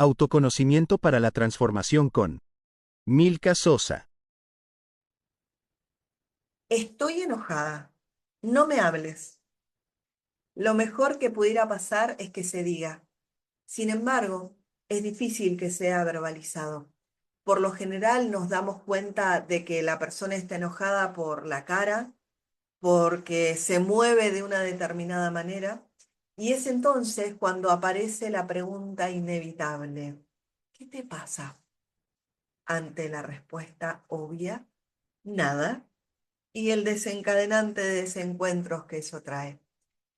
Autoconocimiento para la transformación con Milka Sosa. Estoy enojada. No me hables. Lo mejor que pudiera pasar es que se diga. Sin embargo, es difícil que sea verbalizado. Por lo general nos damos cuenta de que la persona está enojada por la cara, porque se mueve de una determinada manera, y es entonces cuando aparece la pregunta inevitable: ¿qué te pasa? Ante la respuesta obvia, nada. Y el desencadenante de desencuentros que eso trae.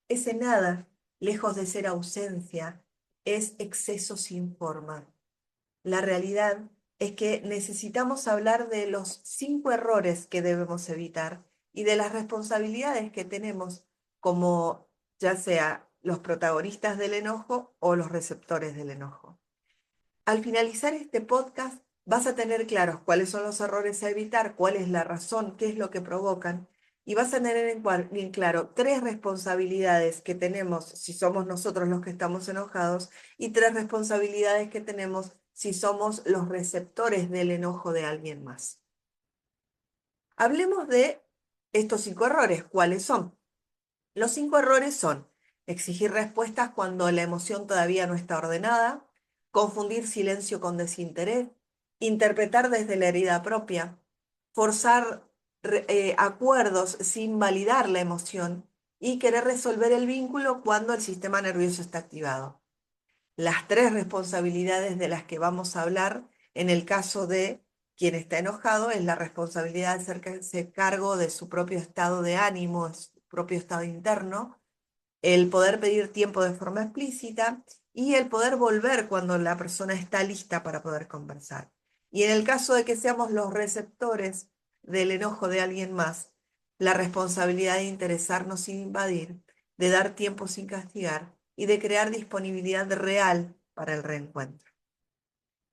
Ese nada, lejos de ser ausencia, es exceso sin forma. La realidad es que necesitamos hablar de los 5 errores que debemos evitar y de las responsabilidades que tenemos como ya sea los protagonistas del enojo o los receptores del enojo. Al finalizar este podcast, vas a tener claros cuáles son los errores a evitar, cuál es la razón, qué es lo que provocan, y vas a tener en claro 3 responsabilidades que tenemos si somos nosotros los que estamos enojados y 3 responsabilidades que tenemos si somos los receptores del enojo de alguien más. Hablemos de estos 5 errores. ¿Cuáles son? Los 5 errores son: exigir respuestas cuando la emoción todavía no está ordenada, confundir silencio con desinterés, interpretar desde la herida propia, forzar acuerdos sin validar la emoción y querer resolver el vínculo cuando el sistema nervioso está activado. Las 3 responsabilidades de las que vamos a hablar en el caso de quien está enojado es la responsabilidad de hacerse cargo de su propio estado de ánimo, de su propio estado interno, el poder pedir tiempo de forma explícita y el poder volver cuando la persona está lista para poder conversar. Y en el caso de que seamos los receptores del enojo de alguien más, la responsabilidad de interesarnos sin invadir, de dar tiempo sin castigar y de crear disponibilidad real para el reencuentro.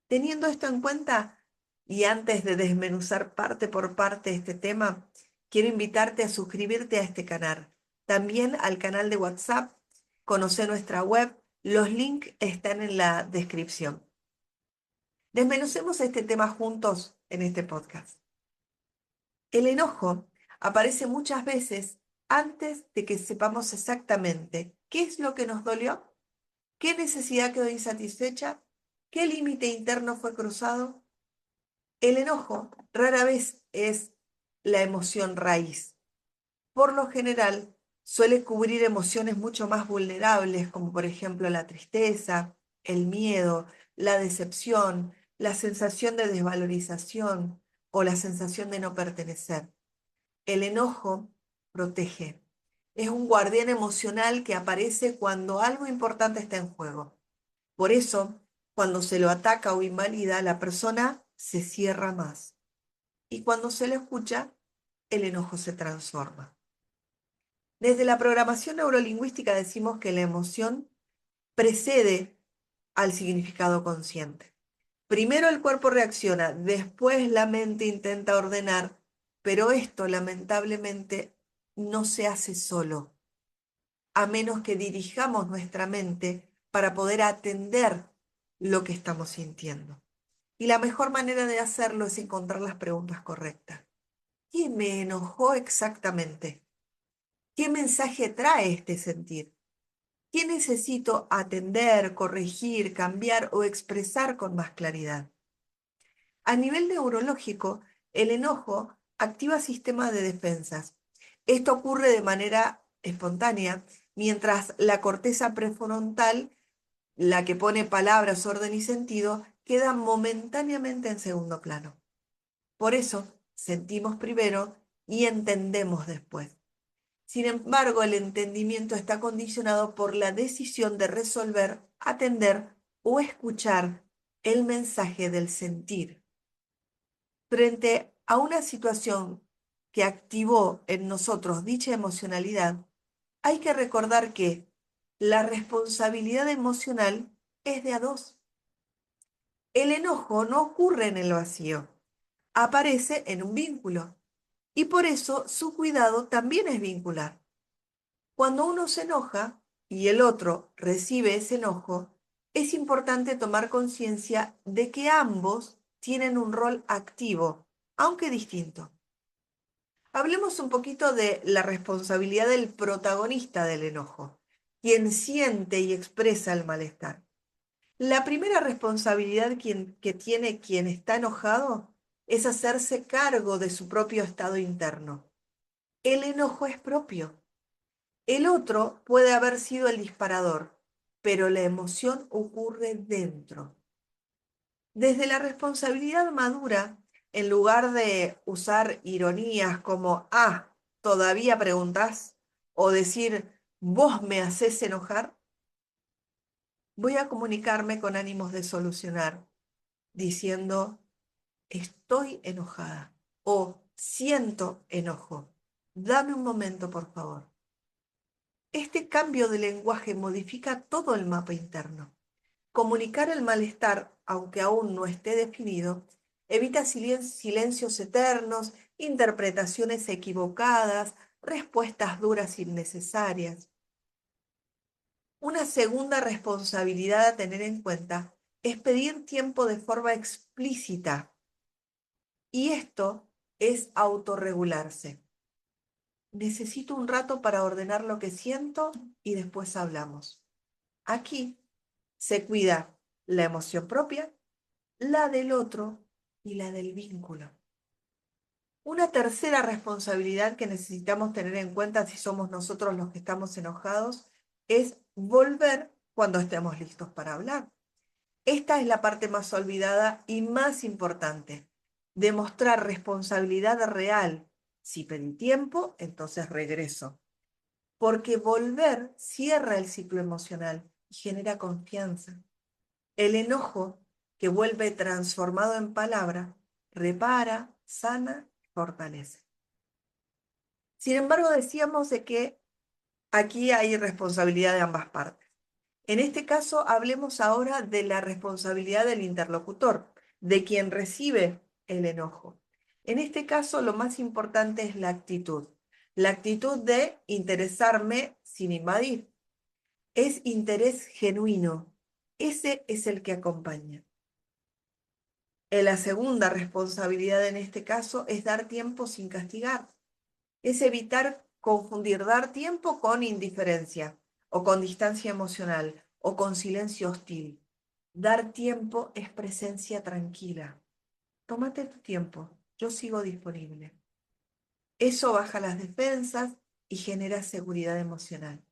Teniendo esto en cuenta, y antes de desmenuzar parte por parte este tema, quiero invitarte a suscribirte a este canal. También al canal de WhatsApp, conocer nuestra web, los links están en la descripción. Desmenucemos este tema juntos en este podcast. El enojo aparece muchas veces antes de que sepamos exactamente qué es lo que nos dolió, qué necesidad quedó insatisfecha, qué límite interno fue cruzado. El enojo rara vez es la emoción raíz. Por lo general, suele cubrir emociones mucho más vulnerables, como por ejemplo la tristeza, el miedo, la decepción, la sensación de desvalorización o la sensación de no pertenecer. El enojo protege. Es un guardián emocional que aparece cuando algo importante está en juego. Por eso, cuando se lo ataca o invalida, la persona se cierra más. Y cuando se lo escucha, el enojo se transforma. Desde la programación neurolingüística decimos que la emoción precede al significado consciente. Primero el cuerpo reacciona, después la mente intenta ordenar, pero esto lamentablemente no se hace solo, a menos que dirijamos nuestra mente para poder atender lo que estamos sintiendo. Y la mejor manera de hacerlo es encontrar las preguntas correctas. ¿Qué me enojó exactamente? ¿Qué mensaje trae este sentir? ¿Qué necesito atender, corregir, cambiar o expresar con más claridad? A nivel neurológico, el enojo activa sistemas de defensas. Esto ocurre de manera espontánea, mientras la corteza prefrontal, la que pone palabras, orden y sentido, queda momentáneamente en segundo plano. Por eso, sentimos primero y entendemos después. Sin embargo, el entendimiento está condicionado por la decisión de resolver, atender o escuchar el mensaje del sentir. Frente a una situación que activó en nosotros dicha emocionalidad, hay que recordar que la responsabilidad emocional es de a dos. El enojo no ocurre en el vacío, aparece en un vínculo y por eso su cuidado también es vincular. Cuando uno se enoja y el otro recibe ese enojo, es importante tomar conciencia de que ambos tienen un rol activo, aunque distinto. Hablemos un poquito de la responsabilidad del protagonista del enojo, quien siente y expresa el malestar. La primera responsabilidad que tiene quien está enojado es hacerse cargo de su propio estado interno. El enojo es propio. El otro puede haber sido el disparador, pero la emoción ocurre dentro. Desde la responsabilidad madura, en lugar de usar ironías como, ¿todavía preguntás? O decir, vos me hacés enojar, voy a comunicarme con ánimos de solucionar, diciendo, estoy enojada o siento enojo. Dame un momento, por favor. Este cambio de lenguaje modifica todo el mapa interno. Comunicar el malestar, aunque aún no esté definido, evita silencios eternos, interpretaciones equivocadas, respuestas duras innecesarias. Una segunda responsabilidad a tener en cuenta es pedir tiempo de forma explícita. Y esto es autorregularse. Necesito un rato para ordenar lo que siento y después hablamos. Aquí se cuida la emoción propia, la del otro y la del vínculo. Una tercera responsabilidad que necesitamos tener en cuenta si somos nosotros los que estamos enojados es volver cuando estemos listos para hablar. Esta es la parte más olvidada y más importante. Demostrar responsabilidad real. Si pedí tiempo, entonces regreso. Porque volver cierra el ciclo emocional y genera confianza. El enojo, que vuelve transformado en palabra, repara, sana, fortalece. Sin embargo, decíamos de que aquí hay responsabilidad de ambas partes. En este caso, hablemos ahora de la responsabilidad del interlocutor, de quien recibe el enojo. En este caso, lo más importante es la actitud de interesarme sin invadir. Es interés genuino. Ese es el que acompaña. La segunda responsabilidad en este caso es dar tiempo sin castigar. Es evitar confundir dar tiempo con indiferencia, o con distancia emocional, o con silencio hostil. Dar tiempo es presencia tranquila. Tómate tu tiempo, yo sigo disponible. Eso baja las defensas y genera seguridad emocional.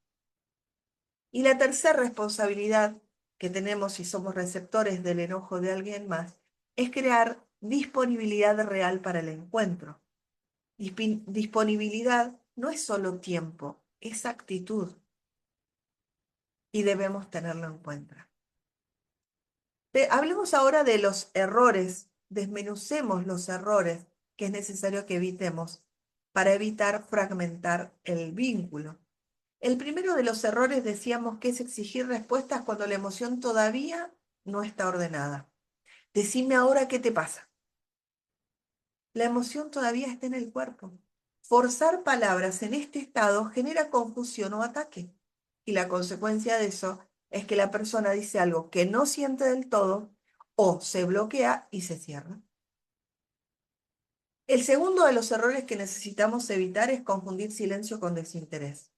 Y la tercera responsabilidad que tenemos si somos receptores del enojo de alguien más es crear disponibilidad real para el encuentro. Disponibilidad no es solo tiempo, es actitud y debemos tenerlo en cuenta. Hablemos ahora de los errores, desmenucemos los errores que es necesario que evitemos para evitar fragmentar el vínculo. El primero de los errores decíamos que es exigir respuestas cuando la emoción todavía no está ordenada. Decime ahora qué te pasa. La emoción todavía está en el cuerpo. Forzar palabras en este estado genera confusión o ataque. Y la consecuencia de eso es que la persona dice algo que no siente del todo o se bloquea y se cierra. El segundo de los errores que necesitamos evitar es confundir silencio con desinterés.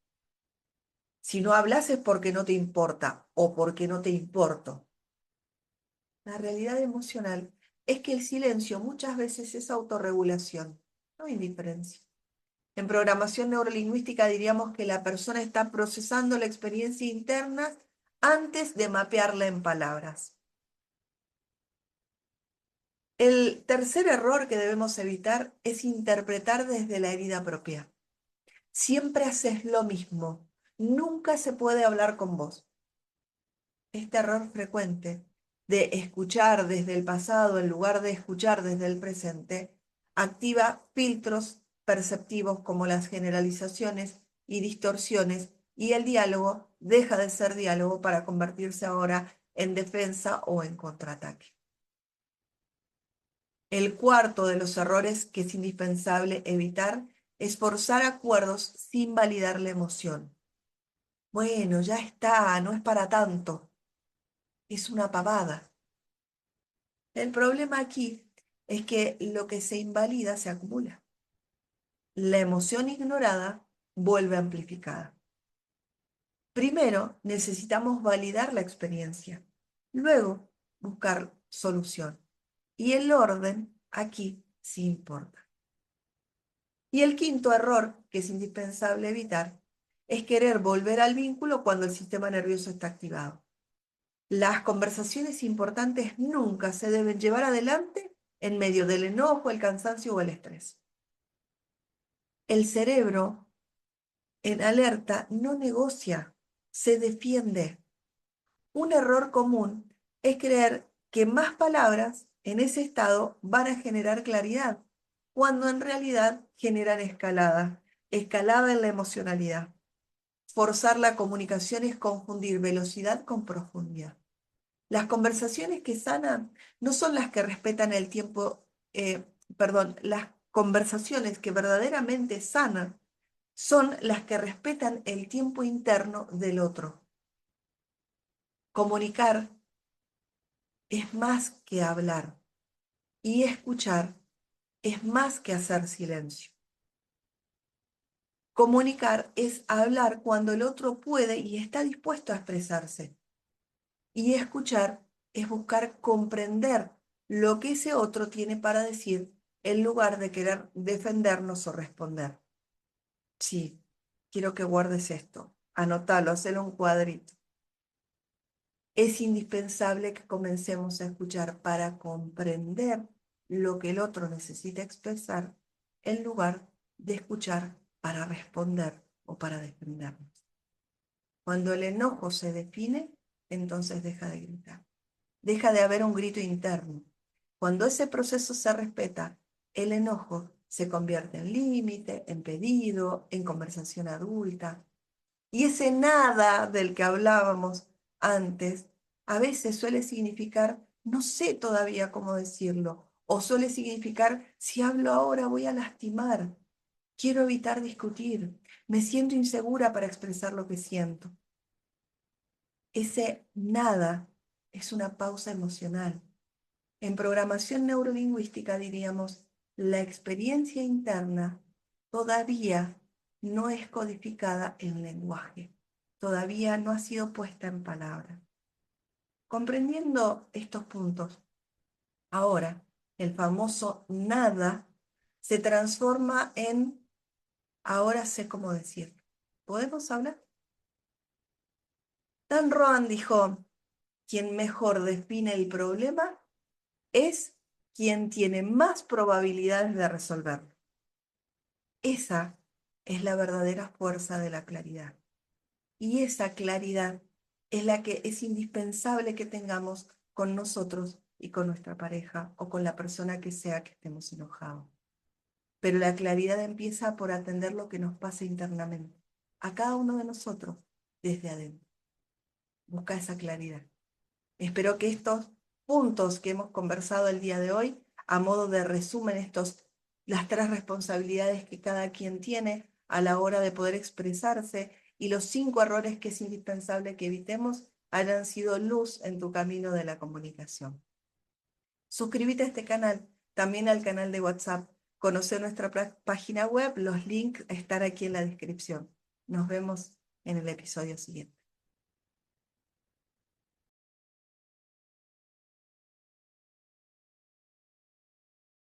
Si no hablas es porque no te importa o porque no te importo. La realidad emocional es que el silencio muchas veces es autorregulación, no indiferencia. En programación neurolingüística diríamos que la persona está procesando la experiencia interna antes de mapearla en palabras. El tercer error que debemos evitar es interpretar desde la herida propia. Siempre haces lo mismo, nunca se puede hablar con vos. Este error frecuente de escuchar desde el pasado en lugar de escuchar desde el presente activa filtros perceptivos como las generalizaciones y distorsiones, y el diálogo deja de ser diálogo para convertirse ahora en defensa o en contraataque. El cuarto de los errores que es indispensable evitar es forzar acuerdos sin validar la emoción. Bueno, ya está, no es para tanto. es una pavada. El problema aquí es que lo que se invalida se acumula. La emoción ignorada vuelve amplificada. Primero, necesitamos validar la experiencia. Luego, buscar solución. Y el orden aquí sí importa. Y el quinto error, que es indispensable evitar, es querer volver al vínculo cuando el sistema nervioso está activado. Las conversaciones importantes nunca se deben llevar adelante en medio del enojo, el cansancio o el estrés. El cerebro en alerta no negocia, se defiende. Un error común es creer que más palabras en ese estado van a generar claridad, cuando en realidad generan escalada en la emocionalidad. Forzar la comunicación es confundir velocidad con profundidad. Las conversaciones que sanan no son las que respetan el tiempo, las conversaciones que verdaderamente sanan son las que respetan el tiempo interno del otro. Comunicar es más que hablar y escuchar es más que hacer silencio. Comunicar es hablar cuando el otro puede y está dispuesto a expresarse. Y escuchar es buscar comprender lo que ese otro tiene para decir en lugar de querer defendernos o responder. Sí, quiero que guardes esto. Anótalo, hacelo un cuadrito. Es indispensable que comencemos a escuchar para comprender lo que el otro necesita expresar en lugar de escuchar para responder o para defendernos. Cuando el enojo se define, entonces deja de gritar. Deja de haber un grito interno. Cuando ese proceso se respeta, el enojo se convierte en límite, en pedido, en conversación adulta. Y ese nada del que hablábamos antes, a veces suele significar, no sé todavía cómo decirlo, o suele significar, si hablo ahora voy a lastimar, quiero evitar discutir, me siento insegura para expresar lo que siento. Ese nada es una pausa emocional. En programación neurolingüística diríamos, la experiencia interna todavía no es codificada en lenguaje, todavía no ha sido puesta en palabras. Comprendiendo estos puntos, ahora el famoso nada se transforma en ahora sé cómo decirlo. ¿Podemos hablar? Dan Roan dijo, quien mejor define el problema es quien tiene más probabilidades de resolverlo. Esa es la verdadera fuerza de la claridad. Y esa claridad es la que es indispensable que tengamos con nosotros y con nuestra pareja o con la persona que sea que estemos enojados. Pero la claridad empieza por atender lo que nos pasa internamente, a cada uno de nosotros, desde adentro. Busca esa claridad. Espero que estos puntos que hemos conversado el día de hoy, a modo de resumen, las 3 responsabilidades que cada quien tiene a la hora de poder expresarse y los 5 errores que es indispensable que evitemos, hayan sido luz en tu camino de la comunicación. Suscríbete a este canal, también al canal de WhatsApp. Conoce nuestra página web, los links están aquí en la descripción. Nos vemos en el episodio siguiente.